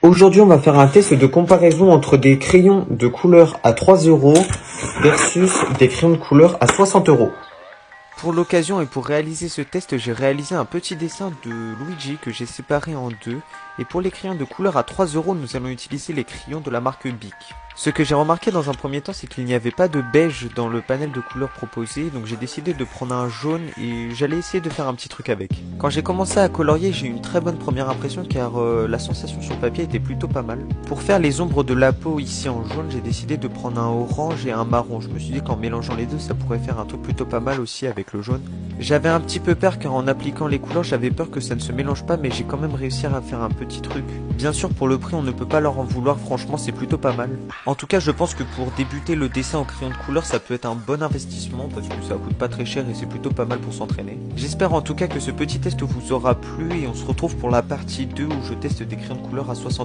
Aujourd'hui, on va faire un test de comparaison entre des crayons de couleur à 3 € versus des crayons de couleur à 60 €. Pour l'occasion et pour réaliser ce test, j'ai réalisé un petit dessin de Luigi que j'ai séparé en deux. Et pour les crayons de couleur à 3 €, nous allons utiliser les crayons de la marque Bic. Ce que j'ai remarqué dans un premier temps, c'est qu'il n'y avait pas de beige dans le panel de couleurs proposé, donc j'ai décidé de prendre un jaune et j'allais essayer de faire un petit truc avec. Quand j'ai commencé à colorier, j'ai eu une très bonne première impression car la sensation sur le papier était plutôt pas mal. Pour faire les ombres de la peau ici en jaune, j'ai décidé de prendre un orange et un marron. Je me suis dit qu'en mélangeant les deux, ça pourrait faire un truc plutôt pas mal aussi avec le jaune. J'avais un petit peu peur car en appliquant les couleurs, j'avais peur que ça ne se mélange pas, mais j'ai quand même réussi à faire un petit truc. Bien sûr, pour le prix, on ne peut pas leur en vouloir, franchement, c'est plutôt pas mal. En tout cas, je pense que pour débuter le dessin en crayon de couleur, ça peut être un bon investissement parce que ça coûte pas très cher et c'est plutôt pas mal pour s'entraîner. J'espère en tout cas que ce petit test vous aura plu et on se retrouve pour la partie 2 où je teste des crayons de couleur à 60 €.